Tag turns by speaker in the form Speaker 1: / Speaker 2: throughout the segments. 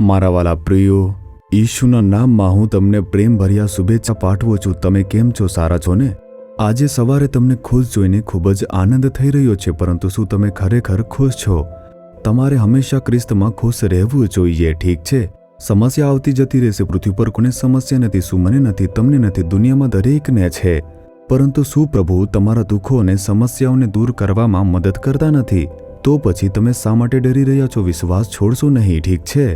Speaker 1: મારા વાલા પ્રિયો, ઈશુના નામમાં હું તમને પ્રેમભર્યા શુભેચ્છા પાઠવું છું. તમે કેમ છો? સારા છો ને? આજે સવારે તમને ખુશ જોઈને ખૂબ જ આનંદ થઈ રહ્યો છે, પરંતુ શું તમે ખરેખર ખુશ છો? તમારે હંમેશા ખ્રિસ્તમાં ખુશ રહેવું જોઈએ, ઠીક છે? સમસ્યા આવતી જતી રહેશે. પૃથ્વી પર કોને સમસ્યા નથી? શું મને નથી? તમને નથી? દુનિયામાં દરેકને છે. પરંતુ શું પ્રભુ તમારા દુઃખો અને સમસ્યાઓને દૂર કરવામાં મદદ કરતા નથી? તો પછી તમે શા માટે ડરી રહ્યા છો? વિશ્વાસ છોડશો નહીં, ઠીક છે?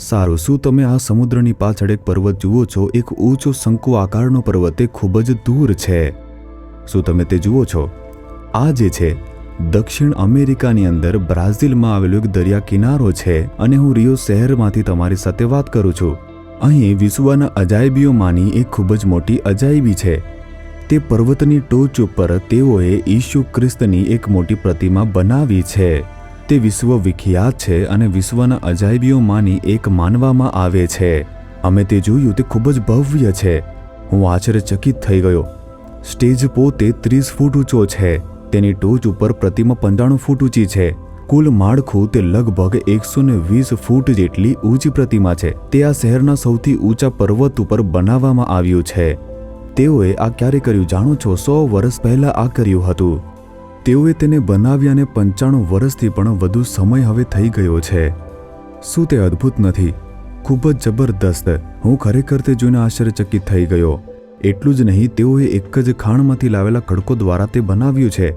Speaker 1: સારું. શું તમે આ સમુદ્રની પાછળ એક પર્વત જુઓ છો? એક ઊંચો શંકુ આકારનો પર્વત, તે ખૂબ જ દૂર છે. શું તમે તે જુઓ છો? આ જે છે દક્ષિણ અમેરિકાની અંદર બ્રાઝિલમાં આવેલો એક દરિયા કિનારો છે, અને હું રિયો શહેરમાંથી તમારી સાથે વાત કરું છું. અહીં વિશ્વના અજાયબીઓમાંની એક ખૂબ જ મોટી અજાયબી છે. તે પર્વતની ટોચ ઉપર તેઓએ ઈસુ ખ્રિસ્તની એક મોટી પ્રતિમા બનાવી છે. તે વિશ્વ વિખ્યાત છે અને વિશ્વના અજાયબીઓમાંની એક માનવામાં આવે છે. અમે તે જોયું. તે ખૂબ જ ભવ્ય છે. હું આશ્ચર્યચકિત થઈ ગયો. સ્ટેજ પોતે 30 ફૂટ ઊંચો છે. તેની ટોચ ઉપર પ્રતિમા 95 ફૂટ ઊંચી છે. કુલ માળખું તે લગભગ 120 ફૂટ જેટલી ઊંચી પ્રતિમા છે. તે આ શહેરના સૌથી ઊંચા પર્વત ઉપર બનાવવામાં આવ્યું છે. તેઓએ આ ક્યારે કર્યું જાણો છો? 100 વર્ષ પહેલા આ કર્યું હતું. તેઓએ તેને બનાવ્યાને 95 વર્ષથી પણ વધુ સમય હવે થઈ ગયો છે. શું તે અદ્ભુત નથી? ખૂબ જ જબરદસ્ત. હું ખરેખર તે જોઈને આશ્ચર્યચકિત થઈ ગયો. એટલું જ નહીં, તેઓએ એક જ ખાણમાંથી લાવેલા ખડકો દ્વારા તે બનાવ્યું છે.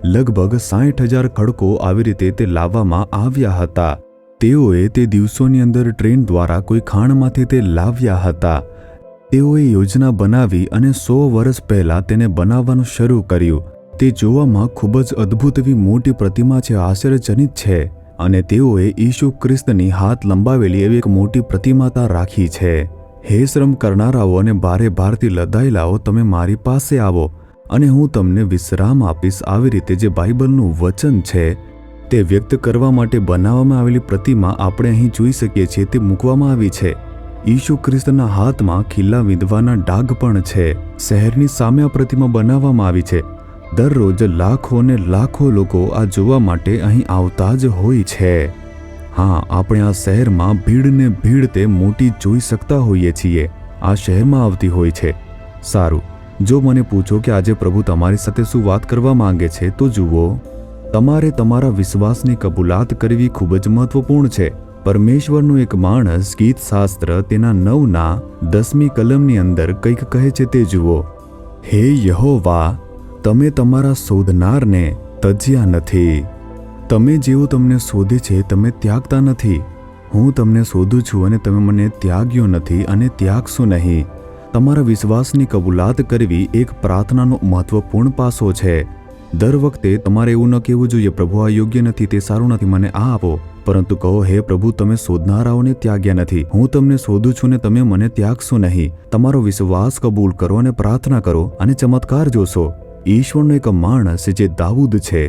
Speaker 1: લગભગ 60,000 ખડકો આવી રીતે તે લાવવામાં આવ્યા હતા. તેઓએ તે દિવસોની અંદર ટ્રેન દ્વારા કોઈ ખાણમાંથી તે લાવ્યા હતા. તેઓએ યોજના બનાવી અને 100 વર્ષ પહેલા તેને બનાવવાનું શરૂ કર્યું. તે જોવામાં ખૂબ જ અદ્ભુત એવી મોટી પ્રતિમા છે, આશ્ચર્યજનિત છે. અને તેઓએ ઈસુ ખ્રિસ્તની હાથ લંબાવેલી એવી એક મોટી પ્રતિમા ત્યાં રાખી છે. હે શ્રમ કરનારાઓ અને ભારે ભારથી લદાયેલાઓ, તમે મારી પાસે આવો અને હું તમને વિશ્રામ આપીશ. આવી રીતે જે બાઇબલનું વચન છે તે વ્યક્ત કરવા માટે બનાવવામાં આવેલી પ્રતિમા આપણે અહીં જોઈ શકીએ છીએ. તે મૂકવામાં આવી છે. ઈસુ ખ્રિસ્તના હાથમાં ખીલા વિંધવાના ડાઘ પણ છે. શહેરની સામે આ પ્રતિમા બનાવવામાં આવી છે. દરરોજ લાખો અને લાખો લોકો આ જોવા માટે અહીં આવતા જ હોય છે. હા, આપણે આ શહેરમાં ભીડને ભીડ તે મોટી જોઈ શકતા હોઈએ છીએ. આ શહેરમાં આવતી હોય છે. સારું, જો મને પૂછો કે આજે પ્રભુ તમારી સાથે શું વાત કરવા માંગે છે, તો જુઓ, તમારે તમારા વિશ્વાસની કબૂલાત કરવી ખૂબ જ મહત્વપૂર્ણ છે. પરમેશ્વરનો એક માણસ ગીતશાસ્ત્ર તેના 9ના 10મી કલમની અંદર કંઈક કહે છે, તે જુઓ. હે યહોવા, તમે તમારા શોધનારને તજ્યા નથી. તમે જેઓ તમને શોધે છે તમે ત્યાગતા નથી. હું તમને શોધું છું અને તમે મને ત્યાગ્યો નથી અને ત્યાગશો નહીં. તમારા વિશ્વાસની કબૂલાત કરવી એક પ્રાર્થનાનો મહત્વપૂર્ણ પાસો છે. દર વખતે તમારે એવું ન કહેવું જોઈએ, પ્રભુ આ યોગ્ય નથી, તે સારું નથી, મને આ આપો. પરંતુ કહો, હે પ્રભુ, તમે શોધનારાઓને ત્યાગ્યા નથી. હું તમને શોધું છું ને તમે મને ત્યાગશો નહીં. તમારો વિશ્વાસ કબૂલ કરો અને પ્રાર્થના કરો અને ચમત્કાર જોશો. ઈશ્વરનો એક માણસ જે દાઉદ છે,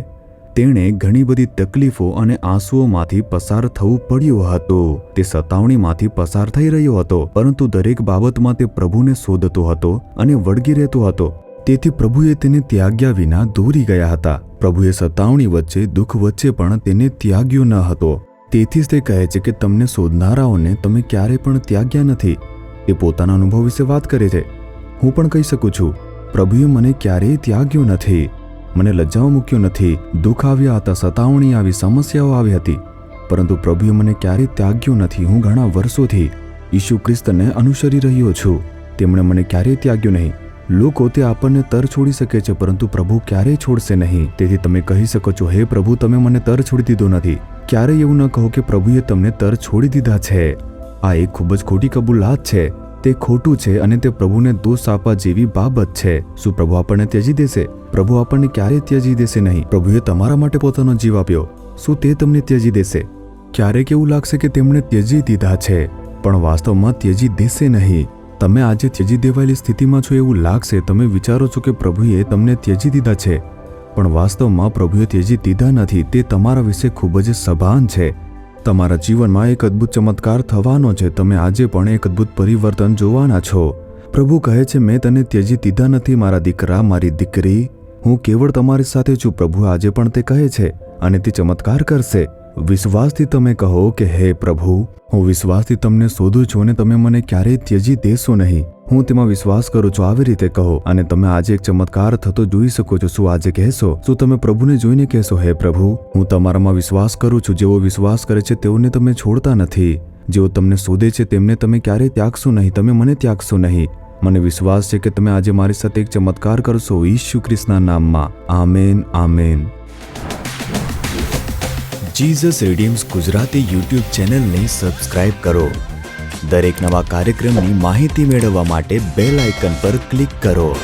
Speaker 1: તેણે ઘણી બધી તકલીફો અને આંસુઓમાંથી પસાર થવું પડ્યું હતું. તે સતાવણીમાંથી પસાર થઈ રહ્યો હતો, પરંતુ દરેક બાબતમાં તે પ્રભુને શોધતો હતો અને વળગી રહેતો હતો. તેથી પ્રભુએ તેને ત્યાગ્યા વિના દોરી ગયા હતા. પ્રભુએ સતાવણી વચ્ચે, દુઃખ વચ્ચે પણ તેને ત્યાગ્યો ન હતો. તેથી જ તે કહે છે કે તમને શોધનારાઓને તમે ક્યારે પણ ત્યાગ્યા નથી. તે પોતાના અનુભવ વિશે વાત કરે છે. હું પણ કહી શકું છું, પ્રભુએ મને ક્યારેય ત્યાગ્યો નથી. મને લજ્જામાં મૂક્યો નથી. દુઃખ આવ્યા હતા, સતાવણી આવી, સમસ્યાઓ આવી હતી, પરંતુ પ્રભુએ મને ક્યારેય ત્યાગ્યો નથી. હું ઘણા વર્ષોથી ઈસુ ખ્રિસ્તને અનુસરી રહ્યો છું. તેમણે મને ક્યારેય ત્યાગ્યો નહીં. લોકો તે આપણને તર છોડી શકે છે, પરંતુ પ્રભુ ક્યારેય છોડશે નહીં. તેથી તમે કહી શકો છો, હે પ્રભુ, તમે મને તર છોડી દીધો નથી. ક્યારેય એવું ન કહો કે પ્રભુએ તમને તર છોડી દીધા છે. આ એક ખૂબ જ ખોટી કબૂલાત છે. તે ખોટું છે અને તે પ્રભુને દોષ આપવા જેવી બાબત છે. શું પ્રભુ આપણને ત્યજી દેશે? પ્રભુ આપણને ક્યારેય ત્યજી દેશે નહીં. પ્રભુએ તમારા માટે પોતાનો જીવ આપ્યો. શું તે તમને ત્યજી દેશે? ક્યારેક એવું લાગશે કે તેમણે ત્યજી દીધા છે, પણ વાસ્તવમાં ત્યજી દેશે નહીં. તમે આજે ત્યજી દેવાયેલી સ્થિતિમાં છો એવું લાગશે. તમે વિચારો છો કે પ્રભુએ તમને ત્યજી દીધા છે, પણ વાસ્તવમાં પ્રભુએ ત્યજી દીધા નથી. તે તમારા વિશે ખૂબ જ સભાન છે. તમારા જીવનમાં એક અદ્ભુત ચમત્કાર થવાનો છે. તમે આજે પણ એક અદ્ભુત પરિવર્તન જોવાના છો. પ્રભુ કહે છે, મેં તને ત્યજી દીધા નથી મારા દીકરા, મારી દીકરી. હું કેવળ તમારી સાથે છું. પ્રભુ આજે પણ તે કહે છે અને તે ચમત્કાર કરશે. વિશ્વાસથી તમે કહો કે હે પ્રભુ, હું વિશ્વાસથી તમને શોધું છું અને તમે મને ક્યારેય ત્યજી દેશો નહીં. હું તેમાં વિશ્વાસ કરું છું. આવી રીતે કહો અને તમે આજે એક ચમત્કાર થતો જોઈ શકો છો. શું આજે કહેશો? શું તમે પ્રભુને જોઈને કહેશો, હે પ્રભુ, હું તમારામાં વિશ્વાસ કરું છું. જેઓ વિશ્વાસ કરે છે તેઓને તમે છોડતા નથી. જેઓ તમને શોધે છે તેમને તમે ક્યારેય ત્યાગશો નહીં. તમે મને ત્યાગશો નહીં. મને વિશ્વાસ છે કે તમે આજે મારી સાથે એક ચમત્કાર કરશો. ઈસુ ખ્રિસ્તના નામમાં. આમેન, આમેન. જીસસ રીડીમ્સ ગુજરાતી યુટ્યુબ ચેનલને સબસ્ક્રાઇબ કરો. દરેક નવા કાર્યક્રમની માહિતી મેળવવા માટે બેલ આઇકન પર ક્લિક કરો.